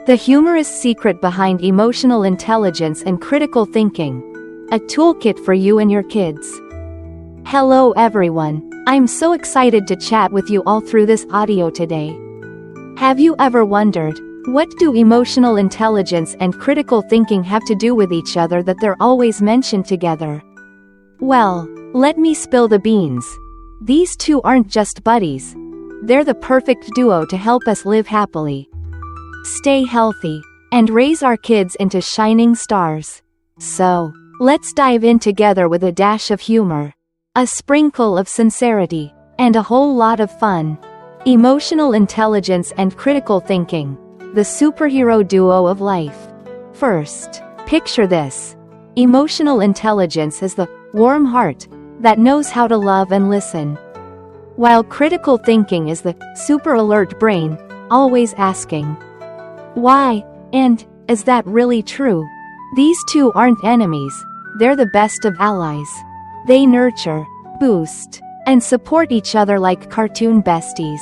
The humorous secret behind emotional intelligence and critical thinking. A toolkit for you and your kids. Hello everyone, I'm so excited to chat with you all through this audio today. Have you ever wondered, what do emotional intelligence and critical thinking have to do with each other that they're always mentioned together? Well, let me spill the beans. These two aren't just buddies. They're the perfect duo to help us live happily, stay healthy, and raise our kids into shining stars. So, let's dive in together with a dash of humor, a sprinkle of sincerity, and a whole lot of fun. Emotional intelligence and critical thinking, the superhero duo of life. First, picture this. Emotional intelligence is the warm heart that knows how to love and listen, while critical thinking is the super alert brain, always asking, why, and, is that really true? These two aren't enemies, they're the best of allies. They nurture, boost, and support each other like cartoon besties.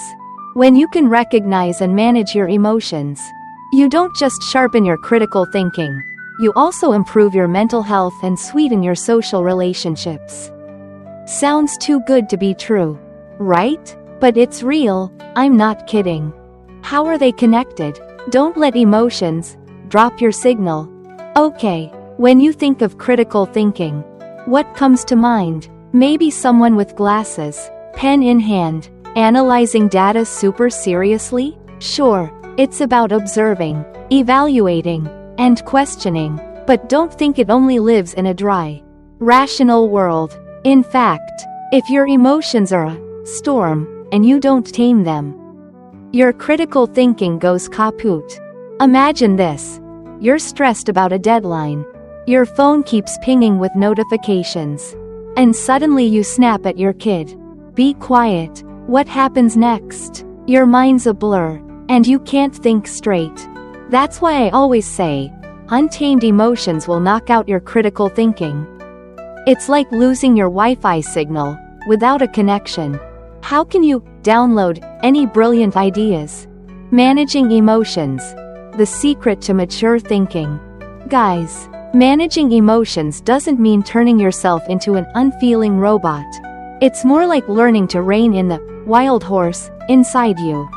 When you can recognize and manage your emotions, you don't just sharpen your critical thinking, you also improve your mental health and sweeten your social relationships. Sounds too good to be true, right? But it's real, I'm not kidding. How are they connected? Don't let emotions drop your signal. Okay, when you think of critical thinking, what comes to mind? Maybe someone with glasses, pen in hand, analyzing data super seriously? Sure, it's about observing, evaluating, and questioning, but don't think it only lives in a dry, rational world. In fact, if your emotions are a storm, and you don't tame them, your critical thinking goes kaput. Imagine this. You're stressed about a deadline. Your phone keeps pinging with notifications. And suddenly you snap at your kid. Be quiet. What happens next? Your mind's a blur, and you can't think straight. That's why I always say, untamed emotions will knock out your critical thinking. It's like losing your Wi-Fi signal without a connection. How can you download any brilliant ideas? Managing emotions, the secret to mature thinking. Guys, managing emotions doesn't mean turning yourself into an unfeeling robot. It's more like learning to rein in the wild horse inside you.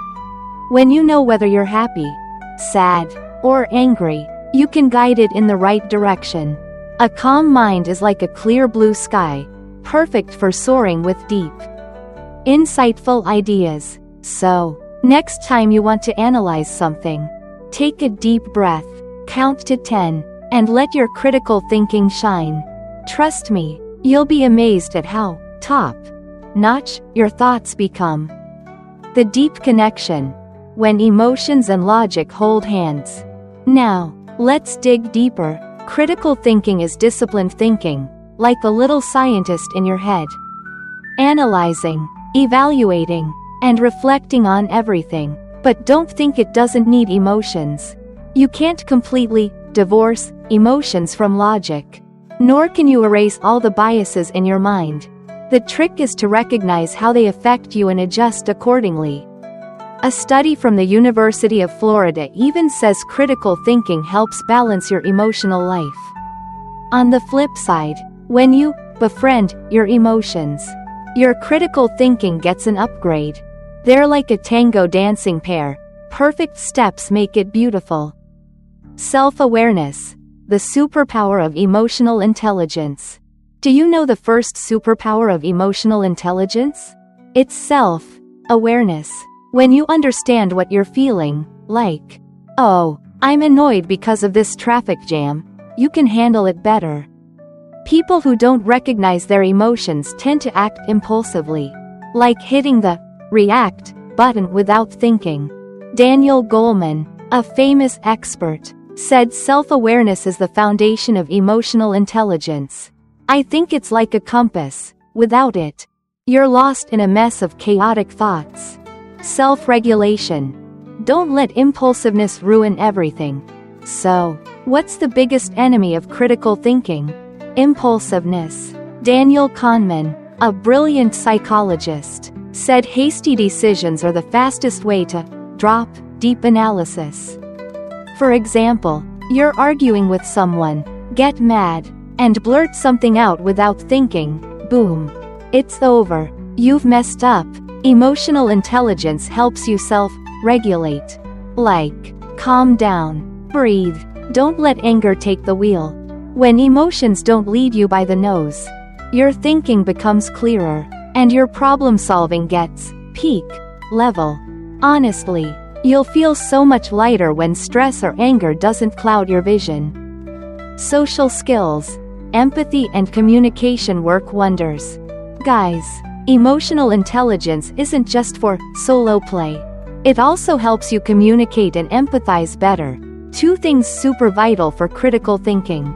When you know whether you're happy, sad, or angry, you can guide it in the right direction. A calm mind is like a clear blue sky, perfect for soaring with deep, insightful ideas. So, next time you want to analyze something, take a deep breath, count to 10, and let your critical thinking shine. Trust me, you'll be amazed at how top-notch your thoughts become. The deep connection, when emotions and logic hold hands. Now, let's dig deeper. Critical thinking is disciplined thinking, like a little scientist in your head, analyzing, evaluating, and reflecting on everything. But don't think it doesn't need emotions. You can't completely divorce emotions from logic, nor can you erase all the biases in your mind. The trick is to recognize how they affect you and adjust accordingly. A study from the University of Florida even says critical thinking helps balance your emotional life. On the flip side, when you befriend your emotions, your critical thinking gets an upgrade. They're like a tango dancing pair. Perfect steps make it beautiful. Self-awareness, the superpower of emotional intelligence. Do you know the first superpower of emotional intelligence? It's self-awareness. When you understand what you're feeling, like, oh, I'm annoyed because of this traffic jam, you can handle it better. People who don't recognize their emotions tend to act impulsively, like hitting the react button without thinking. Daniel Goleman, a famous expert, said self-awareness is the foundation of emotional intelligence. I think it's like a compass. Without it, you're lost in a mess of chaotic thoughts. Self-regulation. Don't let impulsiveness ruin everything. So, what's the biggest enemy of critical thinking? Impulsiveness. Daniel Kahneman, a brilliant psychologist, said hasty decisions are the fastest way to drop deep analysis. For example, you're arguing with someone, get mad, and blurt something out without thinking, boom. It's over. You've messed up. Emotional intelligence helps you self-regulate. Like, calm down. Breathe. Don't let anger take the wheel. When emotions don't lead you by the nose, your thinking becomes clearer, and your problem-solving gets peak level. Honestly, you'll feel so much lighter when stress or anger doesn't cloud your vision. Social skills, empathy and communication work wonders. Guys, emotional intelligence isn't just for solo play. It also helps you communicate and empathize better, two things super vital for critical thinking.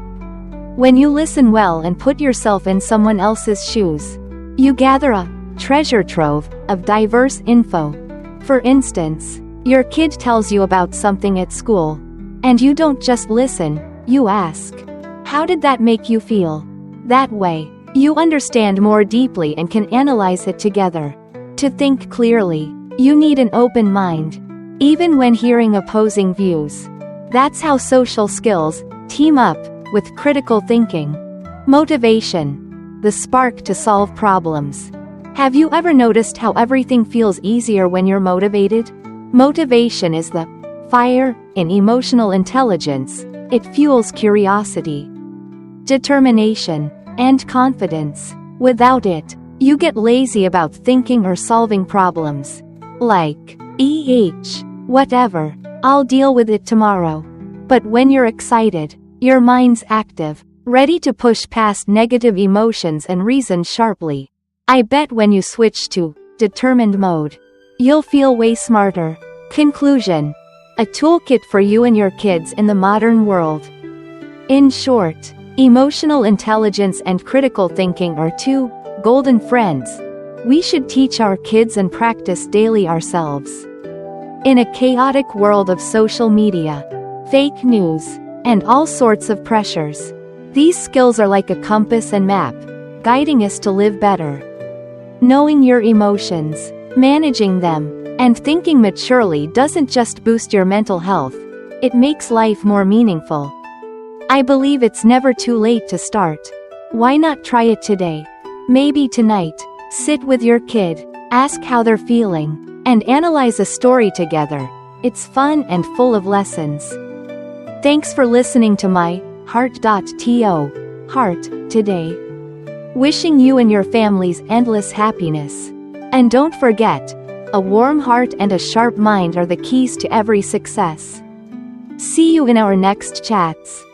When you listen well and put yourself in someone else's shoes, you gather a treasure trove of diverse info. For instance, your kid tells you about something at school, and you don't just listen, you ask, "How did that make you feel?" That way, you understand more deeply and can analyze it together. To think clearly, you need an open mind, even when hearing opposing views. That's how social skills team up with critical thinking. Motivation, the spark to solve problems. Have you ever noticed how everything feels easier when you're motivated? Motivation is the fire in emotional intelligence. It fuels curiosity, determination, and confidence. Without it, you get lazy about thinking or solving problems. Like, whatever, I'll deal with it tomorrow. But when you're excited, your mind's active, ready to push past negative emotions and reason sharply. I bet when you switch to determined mode, you'll feel way smarter. Conclusion: a toolkit for you and your kids in the modern world. In short, emotional intelligence and critical thinking are two golden friends we should teach our kids and practice daily ourselves. In a chaotic world of social media, fake news, and all sorts of pressures, these skills are like a compass and map, guiding us to live better. Knowing your emotions, managing them, and thinking maturely doesn't just boost your mental health, it makes life more meaningful. I believe it's never too late to start. Why not try it today? Maybe tonight. Sit with your kid, ask how they're feeling, and analyze a story together. It's fun and full of lessons. Thanks for listening to my heart today. Wishing you and your families endless happiness. And don't forget, a warm heart and a sharp mind are the keys to every success. See you in our next chats.